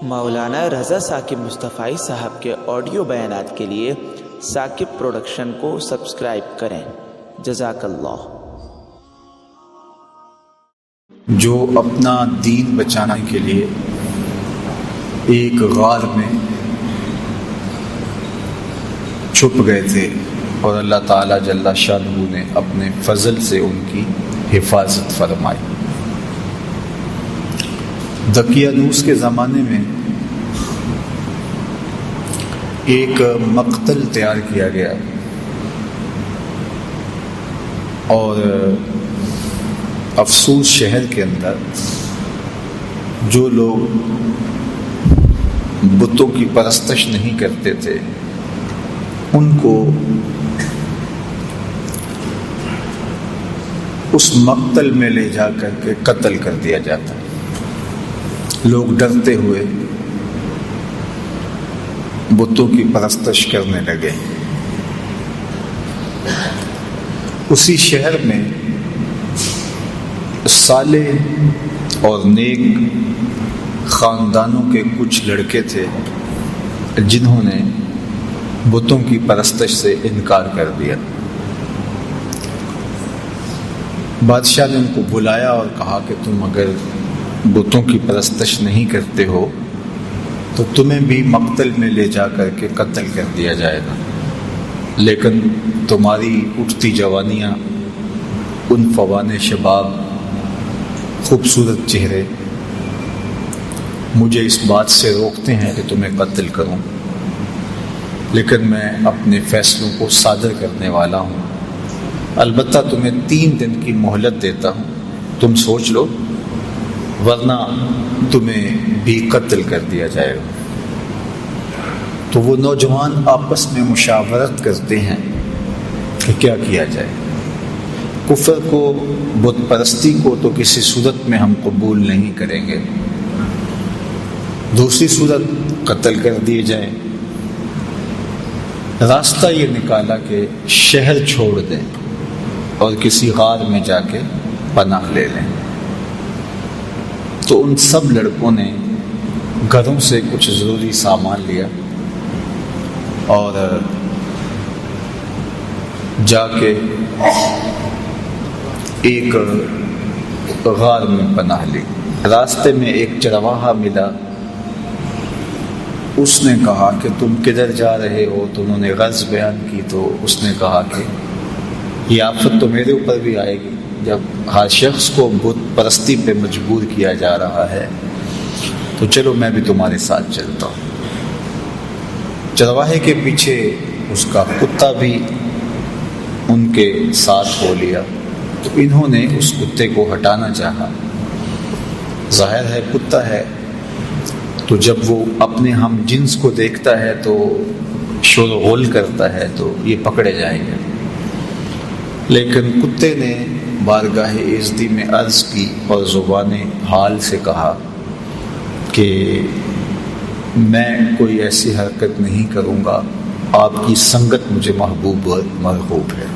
مولانا رضا ثاقب مصطفی صاحب کے آڈیو بیانات کے لیے ثاقب پروڈکشن کو سبسکرائب کریں۔ جزاک اللہ۔ جو اپنا دین بچانے کے لیے ایک غار میں چھپ گئے تھے اور اللہ تعالیٰ جل شانہ نے اپنے فضل سے ان کی حفاظت فرمائی۔ دقیانوس کے زمانے میں ایک مقتل تیار کیا گیا اور افسوس شہر کے اندر جو لوگ بتوں کی پرستش نہیں کرتے تھے ان کو اس مقتل میں لے جا کر کے قتل کر دیا جاتا۔ لوگ ڈرتے ہوئے بتوں کی پرستش کرنے لگے۔ اسی شہر میں صالح اور نیک خاندانوں کے کچھ لڑکے تھے جنہوں نے بتوں کی پرستش سے انکار کر دیا۔ بادشاہ نے ان کو بلایا اور کہا کہ تم اگر بتوں کی پرستش نہیں کرتے ہو تو تمہیں بھی مقتل میں لے جا کر کے قتل کر دیا جائے گا، لیکن تمہاری اٹھتی جوانیاں، ان فوان شباب، خوبصورت چہرے مجھے اس بات سے روکتے ہیں کہ تمہیں قتل کروں، لیکن میں اپنے فیصلوں کو صادر کرنے والا ہوں۔ البتہ تمہیں 3 دن کی مہلت دیتا ہوں، تم سوچ لو ورنہ تمہیں بھی قتل کر دیا جائے گا۔ تو وہ نوجوان آپس میں مشاورت کرتے ہیں کہ کیا کیا جائے۔ کفر کو، بت پرستی کو تو کسی صورت میں ہم قبول نہیں کریں گے، دوسری صورت قتل کر دیے جائیں۔ راستہ یہ نکالا کہ شہر چھوڑ دیں اور کسی غار میں جا کے پناہ لے لیں۔ تو ان سب لڑکوں نے گھروں سے کچھ ضروری سامان لیا اور جا کے ایک غار میں پناہ لی۔ راستے میں ایک چرواہا ملا، اس نے کہا کہ تم کدھر جا رہے ہو؟ تو انہوں نے غرض بیان کی تو اس نے کہا کہ یہ آفت تو میرے اوپر بھی آئے گی جب ہر شخص کو بت پرستی پہ مجبور کیا جا رہا ہے، تو چلو میں بھی تمہارے ساتھ چلتا ہوں۔ چرواہے کے پیچھے اس کا کتا بھی ان کے ساتھ ہو لیا، تو انہوں نے اس کتے کو ہٹانا چاہا۔ ظاہر ہے کتا ہے تو جب وہ اپنے ہم جنس کو دیکھتا ہے تو شور و غل کرتا ہے، تو یہ پکڑے جائیں گے۔ لیکن کتے نے بارگاہ ایزدی میں عرض کی اور زبان حال سے کہا کہ میں کوئی ایسی حرکت نہیں کروں گا، آپ کی سنگت مجھے محبوب اور مرغوب ہے۔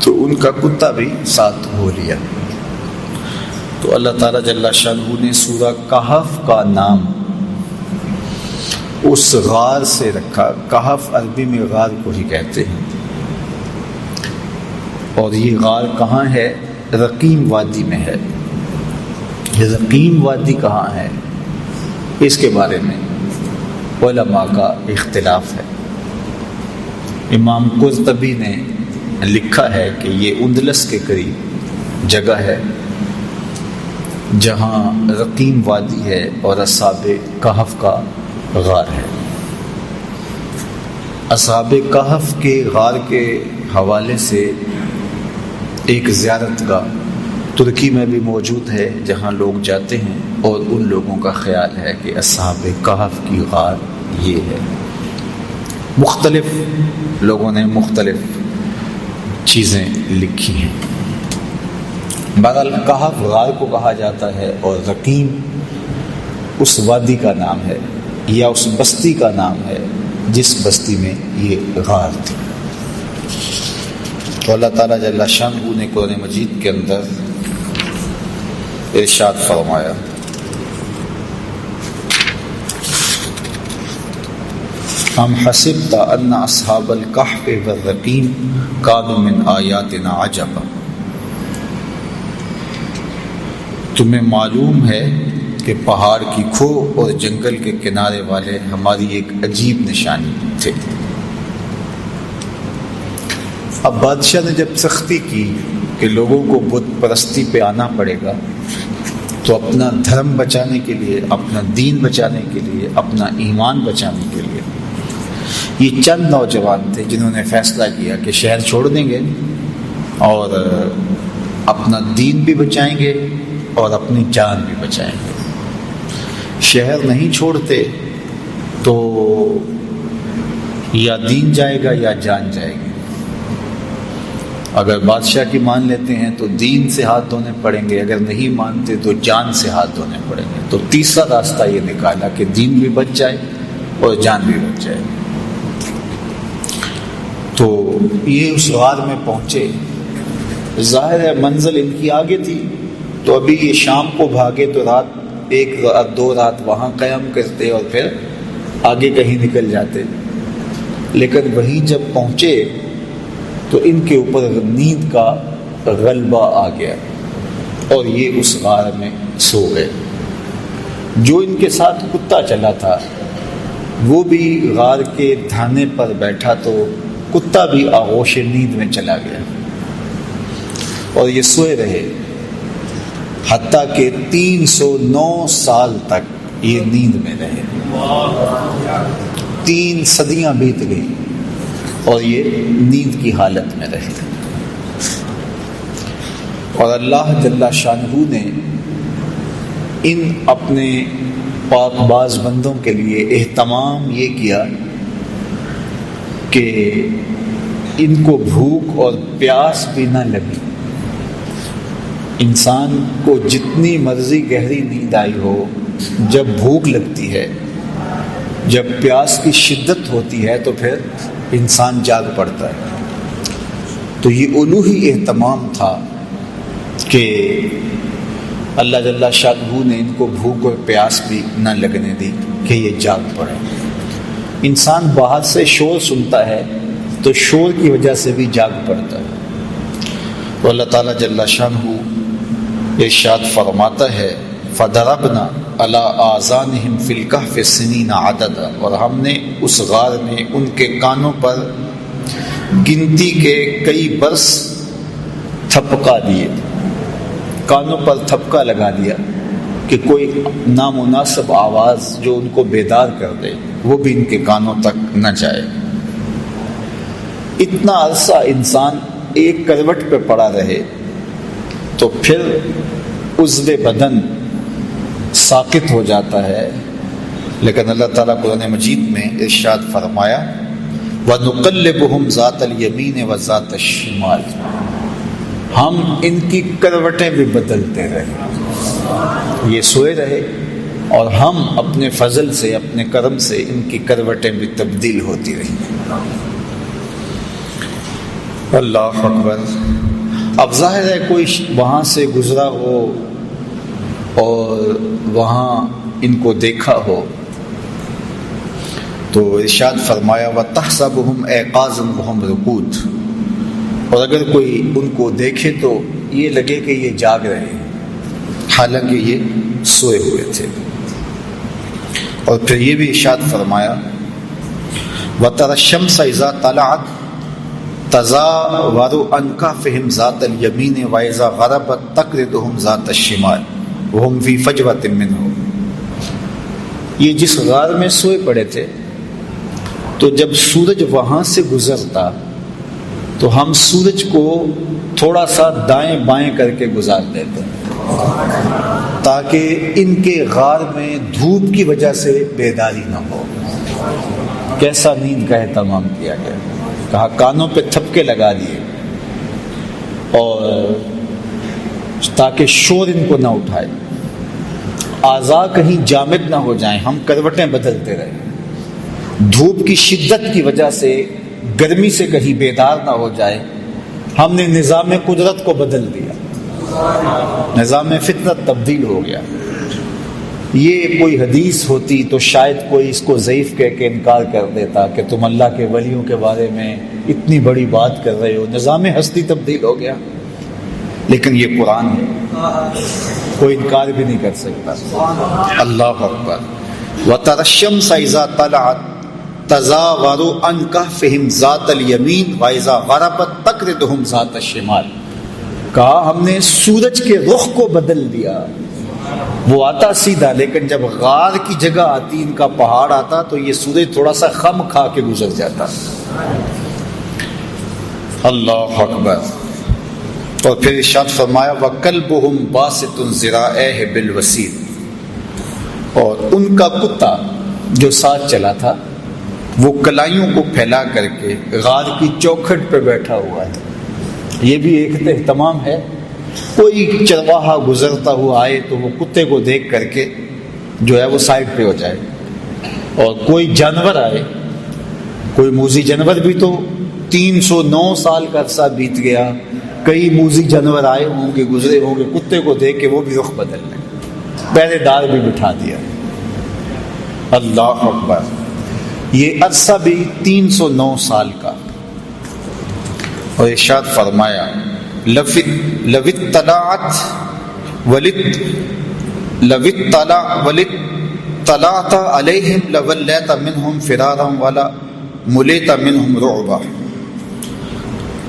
تو ان کا کتا بھی ساتھ ہو لیا۔ تو اللہ تعالیٰ جل شانہ نے سورہ کہف کا نام اس غار سے رکھا۔ کہف عربی میں غار کو ہی کہتے ہیں، اور یہ غار کہاں ہے؟ رقیم وادی میں ہے۔ یہ رقیم وادی کہاں ہے اس کے بارے میں علماء کا اختلاف ہے۔ امام قرطبی نے لکھا ہے کہ یہ اندلس کے قریب جگہ ہے جہاں رقیم وادی ہے اور اصحاب کہف کا غار ہے۔ اصحاب کہف کے غار کے حوالے سے ایک زیارت گاہ ترکی میں بھی موجود ہے جہاں لوگ جاتے ہیں، اور ان لوگوں کا خیال ہے کہ اصحاب کہف کی غار یہ ہے۔ مختلف لوگوں نے مختلف چیزیں لکھی ہیں۔ بہرحال کہف غار کو کہا جاتا ہے، اور رقیم اس وادی کا نام ہے یا اس بستی کا نام ہے جس بستی میں یہ غار تھی۔ تو اللہ تعالیٰ جل شانہ نے قرآن مجید کے اندر ارشاد فرمایا ام حسبت ان اصحاب الکہف والرقیم کانوا من آیاتنا عجبا، تمہیں معلوم ہے کہ پہاڑ کی کھو اور جنگل کے کنارے والے ہماری ایک عجیب نشانی تھے۔ اب بادشاہ نے جب سختی کی کہ لوگوں کو بت پرستی پہ آنا پڑے گا، تو اپنا دھرم بچانے کے لیے، اپنا دین بچانے کے لیے، اپنا ایمان بچانے کے لیے یہ چند نوجوان تھے جنہوں نے فیصلہ کیا کہ شہر چھوڑ دیں گے اور اپنا دین بھی بچائیں گے اور اپنی جان بھی بچائیں گے۔ شہر نہیں چھوڑتے تو یا دین جائے گا یا جان جائے گی۔ اگر بادشاہ کی مان لیتے ہیں تو دین سے ہاتھ دھونے پڑیں گے، اگر نہیں مانتے تو جان سے ہاتھ دھونے پڑیں گے۔ تو تیسرا راستہ یہ نکالا کہ دین بھی بچ جائے اور جان بھی بچ جائے۔ تو یہ اس غار میں پہنچے، ظاہر ہے منزل ان کی آگے تھی، تو ابھی یہ شام کو بھاگے تو رات 1 رات 2 رات وہاں قیام کرتے اور پھر آگے کہیں نکل جاتے۔ لیکن وہیں جب پہنچے تو ان کے اوپر نیند کا غلبہ آ گیا اور یہ اس غار میں سو گئے۔ جو ان کے ساتھ کتا چلا تھا وہ بھی غار کے دھانے پر بیٹھا، تو کتا بھی آغوش نیند میں چلا گیا اور یہ سوئے رہے، حتیٰ کہ 309 سال تک یہ نیند میں رہے۔ 3 صدیاں بیت گئی اور یہ نیند کی حالت میں رہے۔ اور اللہ جل شانہ نے ان اپنے پاک باز بندوں کے لیے اہتمام یہ کیا کہ ان کو بھوک اور پیاس بھی نہ لگی۔ انسان کو جتنی مرضی گہری نیند آئی ہو، جب بھوک لگتی ہے، جب پیاس کی شدت ہوتی ہے تو پھر انسان جاگ پڑتا ہے۔ تو یہ الوہی اہتمام تھا کہ اللہ جل شانہ نے ان کو بھوک اور پیاس بھی نہ لگنے دی کہ یہ جاگ پڑے۔ انسان باہر سے شور سنتا ہے تو شور کی وجہ سے بھی جاگ پڑتا ہے۔ تو اللہ تعالیٰ جل شانہ ارشاد فرماتا ہے فَضَرَبْنَا عَلَىٰ آذَانِهِمْ فِي الْكَهْفِ سِنِينَ عَدَدًا، اور ہم نے اس غار میں ان کے کانوں پر گنتی کے کئی برس تھپکا دیے، کانوں پر تھپکا لگا دیا کہ کوئی نامناسب آواز جو ان کو بیدار کر دے وہ بھی ان کے کانوں تک نہ جائے۔ اتنا عرصہ انسان ایک کروٹ پہ پڑا رہے تو پھر عضو بدن ساقط ہو جاتا ہے، لیکن اللہ تعالیٰ قرآن مجید میں ارشاد فرمایا وَنُقَلِّبُهُمْ ذَاتَ الْيَمِينِ وَذَاتَ الشِّمَالِ، ہم ان کی کروٹیں بھی بدلتے رہے۔ یہ سوئے رہے اور ہم اپنے فضل سے، اپنے کرم سے ان کی کروٹیں بھی تبدیل ہوتی رہیں۔ اللہ اکبر۔ اب ظاہر ہے کوئی وہاں سے گزرا ہو اور وہاں ان کو دیکھا ہو تو ارشاد فرمایا وَتَحْسَبُهُمْ أَيْقَاظًا وَهُمْ رُقُودٌ، اور اگر کوئی ان کو دیکھے تو یہ لگے کہ یہ جاگ رہے ہیں حالانکہ یہ سوئے ہوئے تھے۔ اور پھر یہ بھی ارشاد فرمایا وَتَرَى الشَّمْسَ إِذَا طَلَعَتْ تَزَاوَرُ عَنْ كَهْفِهِمْ ذَاتَ الْيَمِينِ وَإِذَا غَرَبَتْ تَقْرِضُهُمْ ذَاتَ الشِّمَالِ وَهُمْ فِي فَجْوَةٍ مِّنْهُ۔ یہ جس غار میں سوئے پڑے تھے تو جب سورج وہاں سے گزرتا تو ہم سورج کو تھوڑا سا دائیں بائیں کر کے گزار دیتے تاکہ ان کے غار میں دھوپ کی وجہ سے بیداری نہ ہو۔ کیسا نیند کا اہتمام کیا گیا، کہا کانوں پہ تھپکے لگا دیے اور تاکہ شور ان کو نہ اٹھائے، اعضاء کہیں جامد نہ ہو جائیں، ہم کروٹیں بدلتے رہے۔ دھوپ کی شدت کی وجہ سے گرمی سے کہیں بیدار نہ ہو جائے، ہم نے نظام قدرت کو بدل دیا، نظام فطرت تبدیل ہو گیا۔ یہ کوئی حدیث ہوتی تو شاید کوئی اس کو ضعیف کہہ کے انکار کر دیتا کہ تم اللہ کے ولیوں کے بارے میں اتنی بڑی بات کر رہے ہو، نظام ہستی تبدیل ہو گیا. لیکن یہ قرآن ہے، کوئی انکار بھی نہیں کر سکتا. اللہ اکبر. وَتَرَى الشَّمْسَ إِذَا طَلَعَتْ تَزَاوَرُ عَنْ كَهْفِهِمْ ذَاتَ الْيَمِينِ وَإِذَا غَرَبَتْ تَقْرِضُهُمْ ذَاتَ الشِّمَالِ. کہا ہم نے سورج کے رخ کو بدل دیا، وہ آتا سیدھا، لیکن جب غار کی جگہ آتی، ان کا پہاڑ آتا، تو یہ سورج تھوڑا سا خم کھا کے گزر جاتا. اللہ اکبر. اور پھر ارشاد فرمایا وَكَلْبُهُمْ بَاسِطٌ ذِرَاعَيْهِ بِالْوَسِيدِ. اور ان کا کتا جو ساتھ چلا تھا وہ کلائیوں کو پھیلا کر کے غار کی چوکھٹ پہ بیٹھا ہوا ہے. یہ بھی ایک اہتمام ہے. کوئی چرواہا گزرتا ہوا آئے تو وہ کتے کو دیکھ کر کے جو ہے وہ سائڈ پہ ہو جائے، اور کوئی جانور آئے، کوئی موذی جانور بھی تو 309 سال کا عرصہ بیت گیا، کئی موذی جانور آئے ہوں گے، گزرے ہوں گے، کتے کو دیکھ کے وہ بھی رخ بدل لیں، پہرے دار بھی بٹھا دیا. اللہ اکبر. یہ عرصہ بھی 309 سال کا. اور ارشاد فرمایا لَوِ اطَّلَعْتَ عَلَيْهِمْ لَوَلَّيْتَ مِنْهُمْ فِرَارًا وَلَمُلِئْتَ مِنْهُمْ رُعْبًا.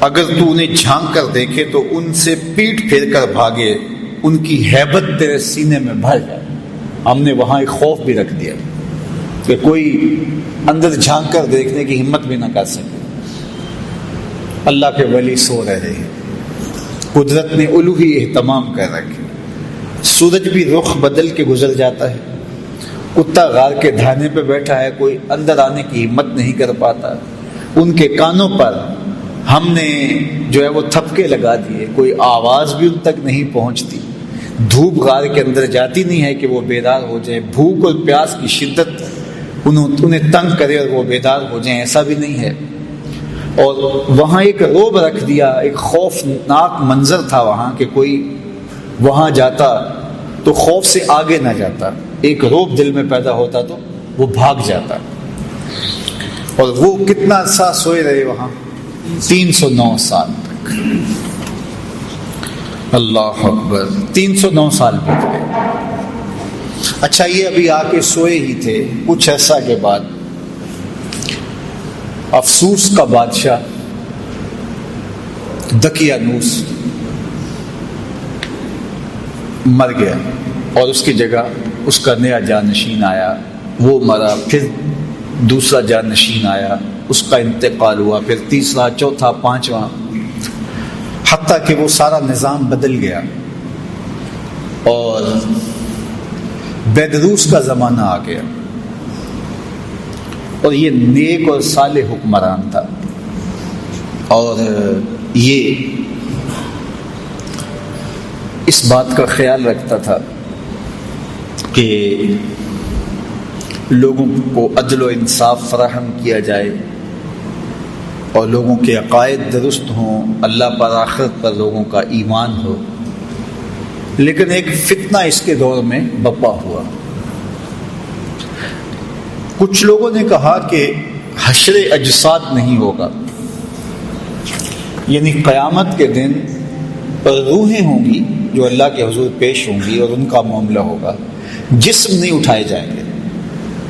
اگر تو انہیں جھانک کر دیکھے تو ان سے پیٹ پھیر کر بھاگے، ان کی ہیبت تیرے سینے میں بھر جائے. ہم نے وہاں ایک خوف بھی رکھ دیا کہ کوئی اندر جھانک کر دیکھنے کی ہمت بھی نہ کر سکے. اللہ کے ولی سو رہے ہیں، قدرت نے الوہی اہتمام کر رکھے. سورج بھی رخ بدل کے گزر جاتا ہے، کتا غار کے دھانے پہ بیٹھا ہے، کوئی اندر آنے کی ہمت نہیں کر پاتا. ان کے کانوں پر ہم نے جو ہے وہ تھپکے لگا دیے، کوئی آواز بھی ان تک نہیں پہنچتی. دھوپ غار کے اندر جاتی نہیں ہے کہ وہ بیدار ہو جائے، بھوک اور پیاس کی شدت انہیں تنگ کرے اور وہ بیدار ہو جائیں، ایسا بھی نہیں ہے. اور وہاں ایک رعب رکھ دیا، ایک خوفناک منظر تھا وہاں کہ کوئی وہاں جاتا تو خوف سے آگے نہ جاتا، ایک رعب دل میں پیدا ہوتا تو وہ بھاگ جاتا. اور وہ کتنا عرصہ سوئے رہے وہاں؟ 309 سال تک. اللہ اکبر. 309 سال بیت گئے. اچھا، یہ ابھی آ کے سوئے ہی تھے، کچھ عرصہ کے بعد افسوس کا بادشاہ دقیانوس مر گیا، اور اس کی جگہ اس کا نیا جانشین آیا. وہ مرا، پھر دوسرا جانشین آیا، اس کا انتقال ہوا، پھر تیسرا، چوتھا، پانچواں، حتیٰ کہ وہ سارا نظام بدل گیا اور بیدروس کا زمانہ آ گیا. اور یہ نیک اور صالح حکمران تھا، اور یہ اس بات کا خیال رکھتا تھا کہ لوگوں کو عدل و انصاف فراہم کیا جائے اور لوگوں کے عقائد درست ہوں، اللہ پر آخرت پر لوگوں کا ایمان ہو. لیکن ایک فتنہ اس کے دور میں بپا ہوا. کچھ لوگوں نے کہا کہ حشر اجساد نہیں ہوگا، یعنی قیامت کے دن روحیں ہوں گی جو اللہ کے حضور پیش ہوں گی اور ان کا معاملہ ہوگا، جسم نہیں اٹھائے جائیں گے.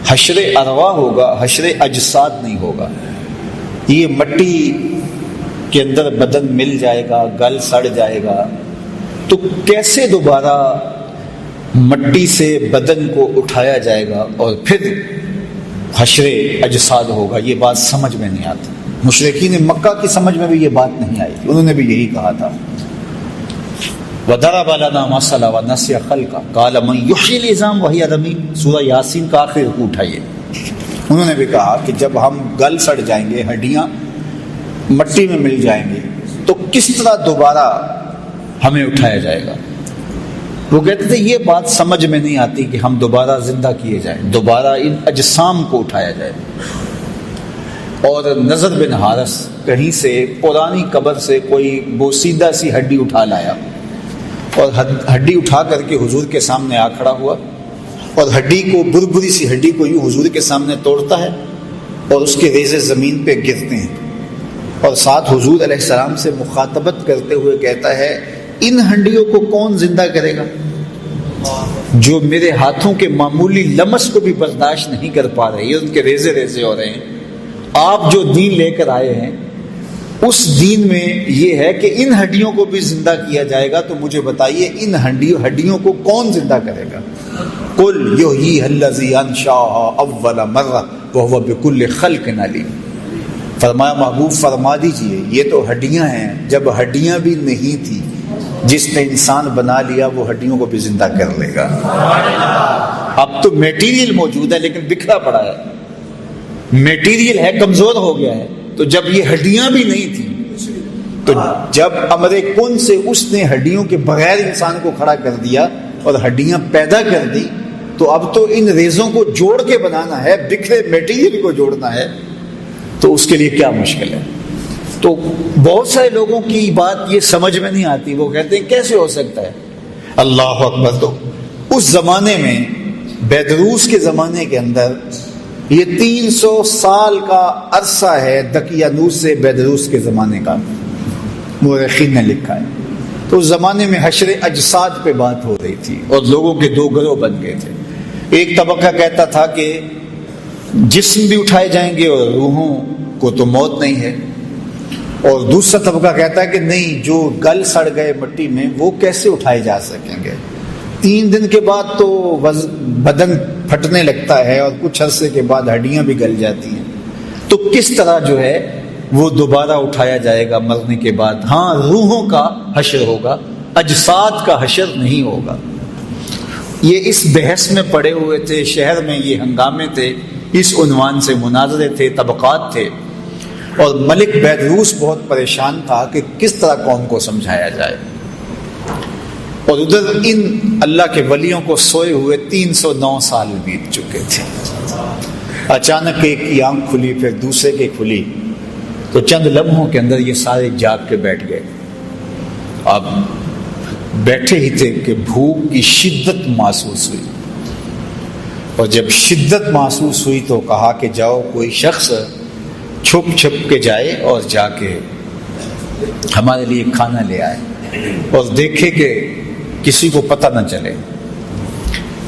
حشر ارواح ہوگا، حشر اجساد نہیں ہوگا. یہ مٹی کے اندر بدن مل جائے گا، گل سڑ جائے گا، تو کیسے دوبارہ مٹی سے بدن کو اٹھایا جائے گا اور پھر حشر اجساد ہوگا؟ یہ بات سمجھ میں نہیں آتی. مشرکین مکہ کی سمجھ میں بھی یہ بات نہیں آئی. انہوں نے بھی یہی کہا تھا وَضَرَبَ لَنَا مَثَلًا وَنَسِيَ خَلْقَهُ قَالَ مَن يُحْيِي الْعِظَامَ وَهِيَ رَمِيمٌ. سورہ یاسین کا آخری رکوع اٹھائیے. انہوں نے بھی کہا کہ جب ہم گل سڑ جائیں گے، ہڈیاں مٹی میں مل جائیں گے، تو کس طرح دوبارہ ہمیں اٹھایا جائے گا؟ وہ کہتے تھے یہ بات سمجھ میں نہیں آتی کہ ہم دوبارہ زندہ کیے جائیں، دوبارہ ان اجسام کو اٹھایا جائے. اور نضر بن حارث کہیں سے پرانی قبر سے کوئی بوسیدہ سی ہڈی اٹھا لایا اور ہڈی اٹھا کر کے حضور کے سامنے آ کھڑا ہوا اور ہڈی کو، بربری سی ہڈی کو یوں حضور کے سامنے توڑتا ہے اور اس کے ریزے زمین پہ گرتے ہیں، اور ساتھ حضور علیہ السلام سے مخاطبت کرتے ہوئے کہتا ہے ان ہڈیوں کو کون زندہ کرے گا جو میرے ہاتھوں کے معمولی لمس کو بھی برداشت نہیں کر پا رہے، یہ ان کے ریزے ریزے ہو رہے ہیں۔ آپ جو دین لے کر آئے ہیں اس دین میں یہ ہے کہ ان ہڈیوں کو بھی زندہ کیا جائے گا، تو مجھے بتائیے ان ہڈیوں کو کون زندہ کرے گا؟ قل یحییھا الذی انشأھا اول مرہ وہو بکل خلق علیم۔ فرمایا محبوب فرما دیجئے یہ تو ہڈیاں ہیں، جب ہڈیاں بھی نہیں تھی جس نے انسان بنا لیا وہ ہڈیوں کو بھی زندہ کر لے گا۔ اب تو میٹیریل موجود ہے لیکن بکھرا پڑا ہے، میٹیریل ہے کمزور ہو گیا ہے، تو جب یہ ہڈیاں بھی نہیں تھیں تو جب امر کن سے اس نے ہڈیوں کے بغیر انسان کو کھڑا کر دیا اور ہڈیاں پیدا کر دی، تو اب تو ان ریزوں کو جوڑ کے بنانا ہے، بکھرے میٹیریل کو جوڑنا ہے، تو اس کے لیے کیا مشکل ہے؟ تو بہت سارے لوگوں کی بات یہ سمجھ میں نہیں آتی، وہ کہتے ہیں کیسے ہو سکتا ہے؟ اللہ اکبر۔ تو اس زمانے میں بیدروس کے زمانے کے اندر یہ 300 سال کا عرصہ ہے دقیانوس سے بیدروس کے زمانے کا، مورخین نے لکھا ہے۔ تو اس زمانے میں حشر اجساد پہ بات ہو رہی تھی اور لوگوں کے دو گروہ بن گئے تھے۔ ایک طبقہ کہتا تھا کہ جسم بھی اٹھائے جائیں گے اور روحوں کو تو موت نہیں ہے، اور دوسرا طبقہ کہتا ہے کہ نہیں، جو گل سڑ گئے مٹی میں وہ کیسے اٹھائے جا سکیں گے، 3 دن کے بعد تو بدن پھٹنے لگتا ہے اور کچھ عرصے کے بعد ہڈیاں بھی گل جاتی ہیں، تو کس طرح جو ہے وہ دوبارہ اٹھایا جائے گا مرنے کے بعد؟ ہاں روحوں کا حشر ہوگا، اجساد کا حشر نہیں ہوگا۔ یہ اس بحث میں پڑے ہوئے تھے، شہر میں یہ ہنگامے تھے، اس عنوان سے مناظرے تھے، طبقات تھے، اور ملک بیدروس بہت پریشان تھا کہ کس طرح قوم کو سمجھایا جائے، اور ادھر ان اللہ کے ولیوں کو سوئے ہوئے 309 سال بیت چکے تھے۔ اچانک ایک کی آنکھ کھلی، پھر دوسرے کی کھلی، تو چند لمحوں کے اندر یہ سارے جاگ کے بیٹھ گئے۔ اب بیٹھے ہی تھے کہ بھوک کی شدت محسوس ہوئی، اور جب شدت محسوس ہوئی تو کہا کہ جاؤ کوئی شخص چھپ چھپ کے جائے اور جا کے ہمارے لیے کھانا لے آئے اور دیکھے کہ کسی کو پتہ نہ چلے۔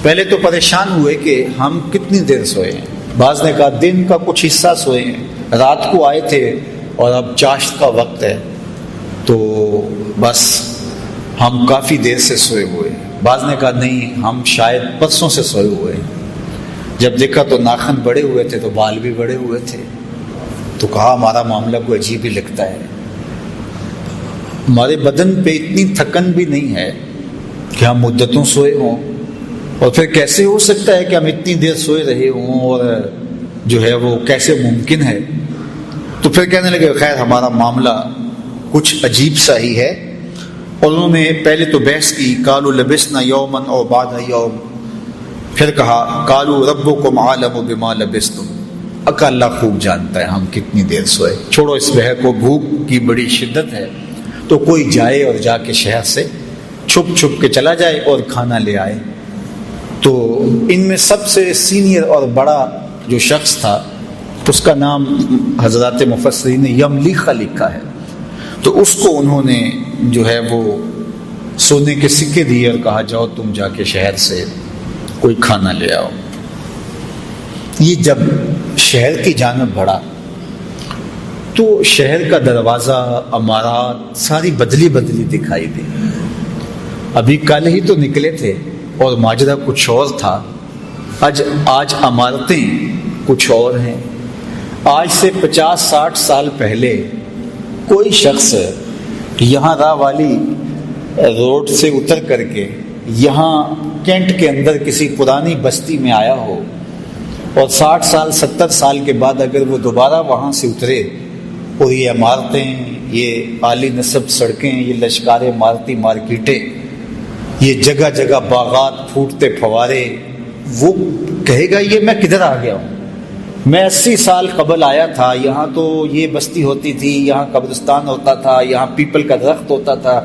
پہلے تو پریشان ہوئے کہ ہم کتنی دیر سوئے ہیں، بعض نے کہا دن کا کچھ حصہ سوئے ہیں، رات کو آئے تھے اور اب چاشت کا وقت ہے تو بس ہم کافی دیر سے سوئے ہوئے ہیں، بعض نے کہا نہیں ہم شاید پرسوں سے سوئے ہوئے ہیں۔ جب دیکھا تو ناخن بڑے ہوئے تھے تو بال بھی بڑے ہوئے تھے، تو کہا ہمارا معاملہ کوئی عجیب ہی لگتا ہے، ہمارے بدن پہ اتنی تھکن بھی نہیں ہے کہ ہم مدتوں سوئے ہوں، اور پھر کیسے ہو سکتا ہے کہ ہم اتنی دیر سوئے رہے ہوں، اور جو ہے وہ کیسے ممکن ہے؟ تو پھر کہنے لگے خیر ہمارا معاملہ کچھ عجیب سا ہی ہے، اور انہوں نے پہلے تو بحث کی، قالوا لبسنا یوما او بعد یوم، پھر کہا قالوا ربکم عالم بما لبستم، اللہ خوب جانتا ہے ہم کتنی دیر سوئے، چھوڑو اس بحث کو، بھوک کی بڑی شدت ہے تو کوئی جائے اور جا کے شہر سے چھپ چھپ کے چلا جائے اور کھانا لے آئے۔ تو ان میں سب سے سینئر اور بڑا جو شخص تھا اس کا نام حضرات مفسرین نے یملیخہ لکھا ہے، تو اس کو انہوں نے جو ہے وہ سونے کے سکے دیے اور کہا جاؤ تم جا کے شہر سے کوئی کھانا لے آؤ۔ یہ جب شہر کی جانب بڑھا تو شہر کا دروازہ، عمارات ساری بدلی بدلی دکھائی دی۔ ابھی کل ہی تو نکلے تھے اور ماجرا کچھ اور تھا، آج عمارتیں کچھ اور ہیں۔ آج سے 50-60 سال پہلے کوئی شخص یہاں راہ والی روڈ سے اتر کر کے یہاں کینٹ کے اندر کسی پرانی بستی میں آیا ہو، اور 60 سال 70 سال کے بعد اگر وہ دوبارہ وہاں سے اترے اور یہ عمارتیں، یہ عالی نصب سڑکیں، یہ لشکار عمارتی مارکیٹیں، یہ جگہ جگہ باغات، پھوٹتے فوارے، وہ کہے گا یہ میں کدھر آ گیا ہوں؟ میں 80 سال قبل آیا تھا، یہاں تو یہ بستی ہوتی تھی، یہاں قبرستان ہوتا تھا، یہاں پیپل کا درخت ہوتا تھا،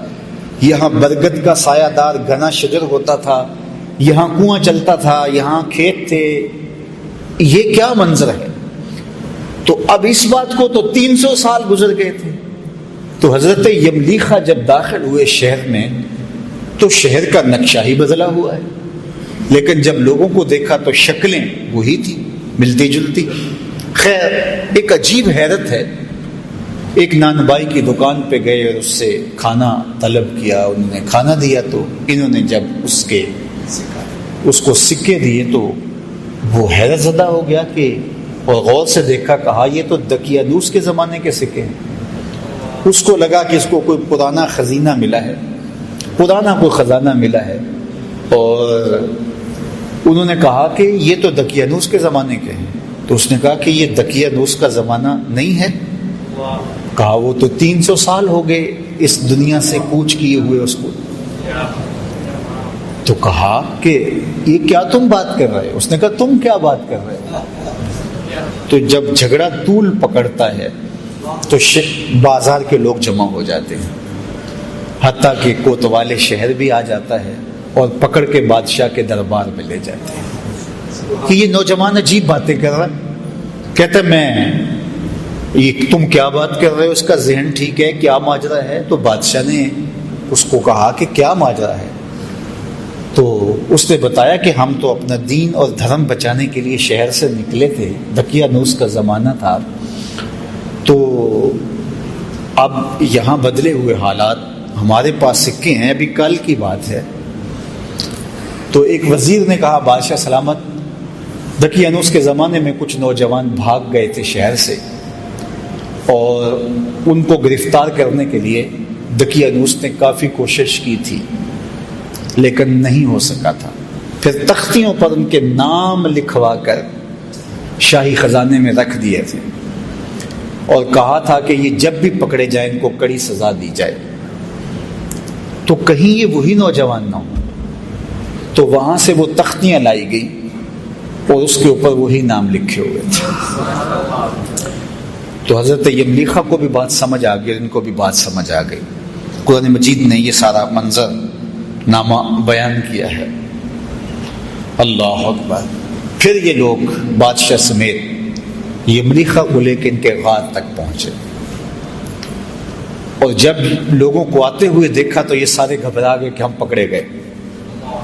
یہاں برگد کا سایہ دار گھنا شجر ہوتا تھا، یہاں کنواں چلتا تھا، یہاں کھیت تھے، یہ کیا منظر ہے؟ تو اب اس بات کو تو 300 سال گزر گئے تھے۔ تو حضرت یملیخا جب داخل ہوئے شہر میں تو شہر کا نقشہ ہی بدلا ہوا ہے، لیکن جب لوگوں کو دیکھا تو شکلیں وہی تھی، ملتی جلتی۔ خیر، ایک عجیب حیرت ہے، ایک نان بائی کی دکان پہ گئے اور اس سے کھانا طلب کیا، انہوں نے کھانا دیا تو انہوں نے جب اس کو سکے دیے تو وہ حیرت زدہ ہو گیا کہ، اور غور سے دیکھا، کہا یہ تو دقیانوس کے زمانے کے سکے ہیں۔ اس کو لگا کہ اس کو کوئی پرانا خزینہ ملا ہے، پرانا کوئی خزانہ ملا ہے، اور انہوں نے کہا کہ یہ تو دقیانوس کے زمانے کے ہیں۔ تو اس نے کہا کہ یہ دقیانوس کا زمانہ نہیں ہے۔ کہا وہ تو 300 سال ہو گئے اس دنیا سے کوچ کیے ہوئے اس کو۔ تو کہا کہ یہ کیا تم بات کر رہے ہو؟ اس نے کہا تم کیا بات کر رہے ہو؟ تو جب جھگڑا طول پکڑتا ہے تو بازار کے لوگ جمع ہو جاتے ہیں، حتیٰ کہ کوتوال شہر بھی آ جاتا ہے اور پکڑ کے بادشاہ کے دربار میں لے جاتے ہیں کہ یہ نوجوان عجیب باتیں کر رہا ہے۔ کہتا میں یہ تم کیا بات کر رہے ہو؟ اس کا ذہن ٹھیک ہے؟ کیا ماجرا ہے؟ تو بادشاہ نے اس کو کہا کہ کیا ماجرا ہے؟ تو اس نے بتایا کہ ہم تو اپنا دین اور دھرم بچانے کے لیے شہر سے نکلے تھے، دقیانوس کا زمانہ تھا، تو اب یہاں بدلے ہوئے حالات، ہمارے پاس سکے ہیں، ابھی کل کی بات ہے۔ تو ایک وزیر نے کہا بادشاہ سلامت، دقیانوس کے زمانے میں کچھ نوجوان بھاگ گئے تھے شہر سے، اور ان کو گرفتار کرنے کے لیے دقیانوس نے کافی کوشش کی تھی لیکن نہیں ہو سکا تھا۔ پھر تختیوں پر ان کے نام لکھوا کر شاہی خزانے میں رکھ دیے تھے اور کہا تھا کہ یہ جب بھی پکڑے جائیں ان کو کڑی سزا دی جائے۔ تو کہیں یہ وہی نوجوان نہ ہو، تو وہاں سے وہ تختیاں لائی گئی اور اس کے اوپر وہی نام لکھے ہوئے تھے۔ تو حضرت یملیخا کو بھی بات سمجھ آ گئی، ان کو بھی بات سمجھ آ گئی۔ قرآن مجید نے یہ سارا منظر نامہ بیان کیا ہے۔ اللہ اکبر۔ پھر یہ لوگ بادشاہ سمیت یملیخا کو لے کے ان کے غار تک پہنچے، اور جب لوگوں کو آتے ہوئے دیکھا تو یہ سارے گھبرا گئے کہ ہم پکڑے گئے،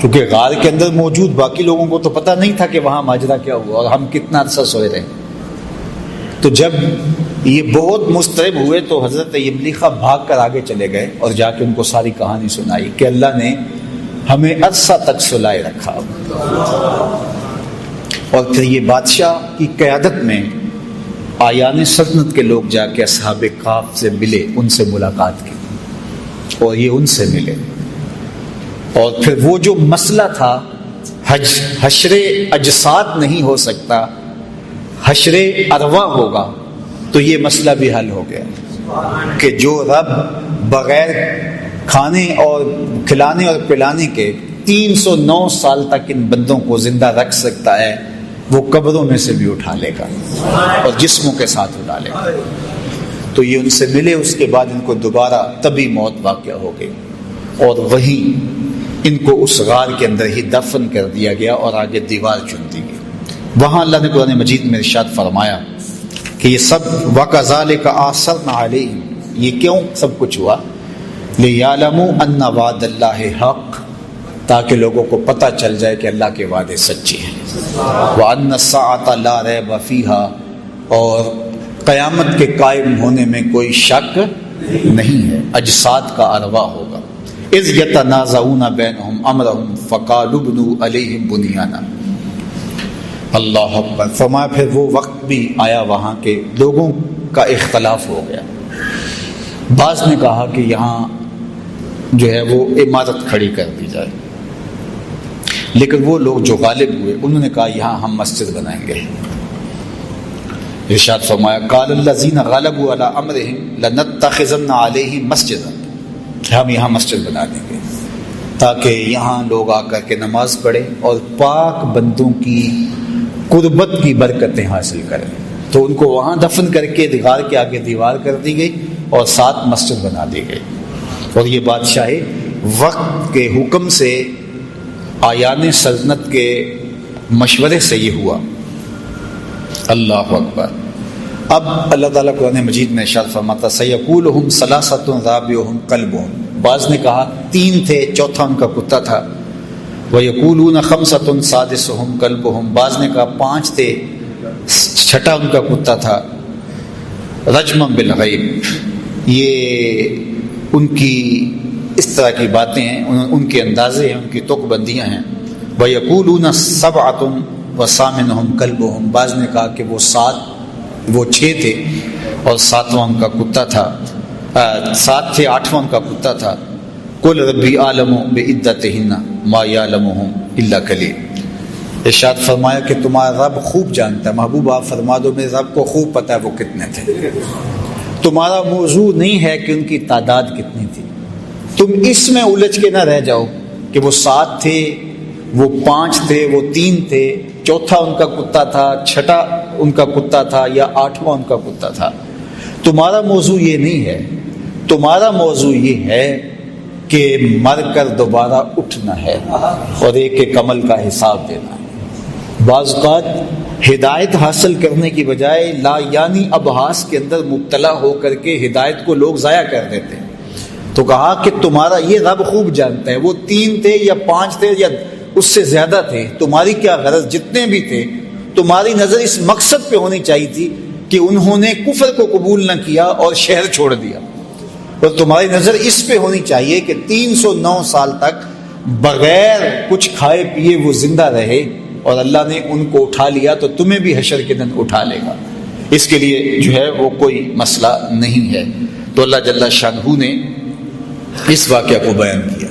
کیونکہ غار کے اندر موجود باقی لوگوں کو تو پتہ نہیں تھا کہ وہاں ماجرا کیا ہوا اور ہم کتنا عرصہ سوئے رہے۔ تو جب یہ بہت مضطرب ہوئے تو حضرت یملیخا بھاگ کر آگے چلے گئے اور جا کے ان کو ساری کہانی سنائی کہ اللہ نے ہمیں عرصہ تک سلائے رکھا۔ اور پھر یہ بادشاہ کی قیادت میں آیان سلطنت کے لوگ جا کے اصحاب کہف سے ملے، ان سے ملاقات کی اور یہ ان سے ملے، اور پھر وہ جو مسئلہ تھا حشر اجساد نہیں ہو سکتا، حشر ارواح ہوگا، تو یہ مسئلہ بھی حل ہو گیا کہ جو رب بغیر کھانے اور کھلانے اور پلانے کے 309 سال تک ان بندوں کو زندہ رکھ سکتا ہے، وہ قبروں میں سے بھی اٹھا لے گا اور جسموں کے ساتھ اٹھا لے گا۔ تو یہ ان سے ملے، اس کے بعد ان کو دوبارہ طبی موت واقع ہو گئی، اور وہیں ان کو اس غار کے اندر ہی دفن کر دیا گیا اور آگے دیوار چن دی گئی۔ وہاں اللہ نے قرآن مجید میں ارشاد فرمایا کہ یہ سب وَكَذَلِكَ أَعْثَرْنَا عَلَيْهِمْ، یہ کیوں سب کچھ ہوا؟ لِيَعْلَمُوا أَنَّ وَعْدَ اللَّهِ حَقٌّ، تاکہ لوگوں کو پتہ چل جائے کہ اللہ کے وعدے سچے ہیں۔ وَأَنَّ السَّاعَةَ لَا رَيْبَ فِيهَا، اور قیامت کے قائم ہونے میں کوئی شک نہیں ہے، اجساد کا ارواح ہوگا۔ اِذْ يَتَنَازَعُونَ بَيْنَهُمْ أَمْرَهُمْ فَقَالُوا ابْنُوا عَلَيْهِمْ بُنْيَانًا۔ اللہ اکبر۔ فرمایا پھر وہ وقت بھی آیا وہاں کے لوگوں کا اختلاف ہو گیا، بعض نے کہا کہ یہاں جو ہے وہ عمارت کھڑی کر دی جائے، لیکن وہ لوگ جو غالب ہوئے انہوں نے کہا یہاں ہم مسجد بنائیں گے۔ ارشاد فرمایا قال الذین غلبوا علی امرہم لنتخذن علیہم مسجدا، ہم یہاں مسجد بنا دیں گے تاکہ یہاں لوگ آ کر کے نماز پڑھیں اور پاک بندوں کی قربت کی برکتیں حاصل کریں۔ تو ان کو وہاں دفن کر کے غار کے آگے دیوار کر دی گئی اور ساتھ مسجد بنا دی گئی، اور یہ بادشاہ وقت کے حکم سے آیان سلطنت کے مشورے سے یہ ہوا۔ اللہ اکبر۔ اب اللہ تعالیٰ قرآن مجید میں ارشاد فرماتا سیقولہم ثلاثۃ رابعہم کلبہم، بعض نے کہا 3 تھے چوتھا ان کا کتا تھا، ویقولون خمسۃ سادسہم کلبہم، بعض نے کہا 5 تھے چھٹا ان کا کتا تھا، رجما بالغیب، یہ ان کی اس طرح کی باتیں ہیں، ان کے اندازے ہیں، ان کی تک بندیاں ہیں۔ وَيَقُولُونَ سَبْعَةٌ وَثَامِنُهُمْ كَلْبُهُمْ، بعض نے کہا کہ وہ 6 تھے اور 7واں ان کا کتا تھا، 7 تھے 8واں ان کا کتا تھا۔ قُلْ رَبِّي أَعْلَمُ بِعِدَّتِهِنَّ مَا يَعْلَمُهُمْ إِلَّا قَلِيلٌ، ارشاد فرمایا کہ تمہارا رب خوب جانتا ہے، محبوب آپ فرما دو میرے رب کو خوب پتہ ہے وہ کتنے تھے، تمہارا موضوع نہیں ہے کہ ان کی تعداد کتنی تھی، تم اس میں الجھ کے نہ رہ جاؤ کہ وہ 7 تھے، وہ 5 تھے، وہ 3 تھے، چوتھا ان کا کتا تھا، چھٹا ان کا کتا تھا یا 8واں ان کا کتا تھا۔ تمہارا موضوع یہ نہیں ہے، تمہارا موضوع یہ ہے کہ مر کر دوبارہ اٹھنا ہے اور ایک عمل کا حساب دینا ہے۔ بعض اوقات ہدایت حاصل کرنے کی بجائے لا یعنی ابحاث کے اندر مبتلا ہو کر کے ہدایت کو لوگ ضائع کر دیتے ہیں۔ تو کہا کہ تمہارا یہ رب خوب جانتا ہے وہ 3 تھے یا 5 تھے یا اس سے زیادہ تھے، تمہاری کیا غرض، جتنے بھی تھے تمہاری نظر اس مقصد پہ ہونی چاہیے تھی کہ انہوں نے کفر کو قبول نہ کیا اور شہر چھوڑ دیا، اور تمہاری نظر اس پہ ہونی چاہیے کہ 309 سال تک بغیر کچھ کھائے پیے وہ زندہ رہے اور اللہ نے ان کو اٹھا لیا تو تمہیں بھی حشر کے دن اٹھا لے گا۔ اس کے لیے جو ہے وہ کوئی مسئلہ نہیں ہے۔ تو اللہ جل شانہ نے اس واقعہ کو بیان کیا۔